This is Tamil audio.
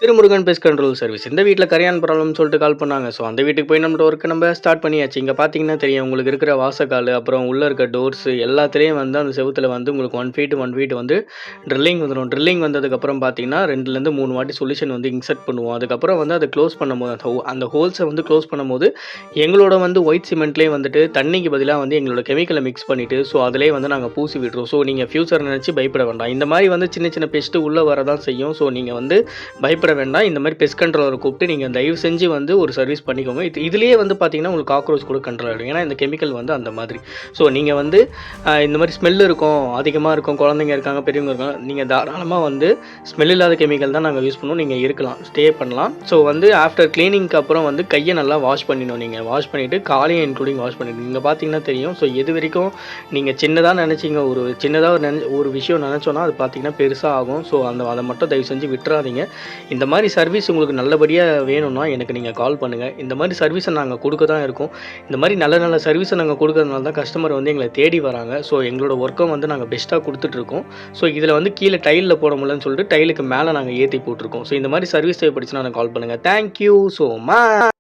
Thirumurugan pest control service. இந்த வீட்ல கரையான் ப்ராப்ளம்னு சொல்லிட்டு கால் பண்ணாங்க. ஸோ அந்த வீட்டுக்கு போய் நம்மளோட ஒர்க்க நம்ம ஸ்டார்ட் பண்ணியாச்சு. இங்க பார்த்தீங்கன்னா தெரியும். உங்களுக்கு இருக்கிற வாசக்காலு, அப்புறம் உள்ள இருக்க டோர்ஸு எல்லாத்துலயும் வந்து அந்த செவுத்துல வந்து உங்களுக்கு 1 ஃபீட் வந்து ட்ரில்லிங் வந்துரும். ட்ரில்லிங் வந்ததுக்கப்புறம் பார்த்தீங்கன்னா 2லேருந்து 3 வாட்டி சொல்யூஷன் வந்து இன்சர்ட் பண்ணுவோம். அதுக்கப்புறம் வந்து அத க்ளோஸ் பண்ணும்போது அந்த ஹோல்ஸ வந்து க்ளோஸ் பண்ணும்போது, எங்களோட வந்து ஒயிட் சிமெண்ட்லயே வந்துட்டு தண்ணிக்கு பதிலா வந்து எங்களோட கெமிக்கல மிக்ஸ் பண்ணிட்டு, ஸோ அதிலயே வந்து நாங்க பூசி விடுறோம். ஸோ நீங்க ஃபியூச்சர நினைச்சு பயப்பட வேண்டாம். இந்த மாரி வந்து சின்ன சின்ன பெஸ்ட் உள்ள வரதான் செய்யும். ஸோ நீங்க வந்து பயப்பட வேண்டாம். இந்த மாதிரி பெஸ்ட் கண்ட்ரோலரை கூப்பிட்டு நீங்கள் தயவு செஞ்சு வந்து ஒரு சர்வீஸ் பண்ணிக்கோங்க. இதுலேயே வந்து பார்த்தீங்கன்னா உங்களுக்கு காக்ரோச் கூட கண்ட்ரோல் ஆகிடும். ஏன்னா இந்த கெமிக்கல் வந்து அந்த மாதிரி. ஸோ நீங்கள் வந்து இந்த மாதிரி ஸ்மெல் இருக்கும், அதிகமாக இருக்கும், குழந்தைங்க இருக்காங்க, பெரியவங்க இருக்காங்க, நீங்கள் தாராளமாக வந்து ஸ்மெல் இல்லாத கெமிக்கல் தான் நாங்கள் யூஸ் பண்ணுவோம். நீங்கள் இருக்கலாம், ஸ்டே பண்ணலாம். ஸோ வந்து ஆஃப்டர் க்ளீனிங்க்கு அப்புறம் வந்து கையை நல்லா வாஷ் பண்ணிடணும். நீங்கள் வாஷ் பண்ணிவிட்டு காலையும் இன்க்ளூடிங் வாஷ் பண்ணிவிட்டு இங்கே பார்த்தீங்கன்னா தெரியும். ஸோ எது வரைக்கும் நீங்கள் சின்னதாக நினச்சிங்க, ஒரு சின்னதாக ஒரு விஷயம் நினச்சோன்னா அது பார்த்தீங்கன்னா பெருசாக ஆகும். ஸோ அதை மட்டும் தயவு செஞ்சு விட்டுறாதீங்க. இந்த மாதிரி சர்வீஸ் உங்களுக்கு நல்லபடியாக வேணும்னா எனக்கு நீங்கள் கால் பண்ணுங்கள். இந்த மாதிரி சர்வீஸை நாங்கள் கொடுக்க தான் இருக்கோம். இந்த மாதிரி நல்ல நல்ல சர்வீஸை நாங்கள் கொடுக்கறதுனால தான் கஸ்டமர் வந்து எங்களை தேடி வராங்க. ஸோ எங்களோட ஒர்க்கும் வந்து நாங்கள் பெஸ்ட்டாக கொடுத்துட்ருக்கோம். ஸோ இதில் வந்து கீழே டைலில் போட முடியலன்னு சொல்லிட்டு டைலுக்கு மேலே நாங்கள் ஏற்றி போட்டிருக்கோம். ஸோ இந்த மாதிரி சர்வீஸ் தேவைப்படுச்சுன்னா எனக்கு கால் பண்ணுங்கள். Thank you so much.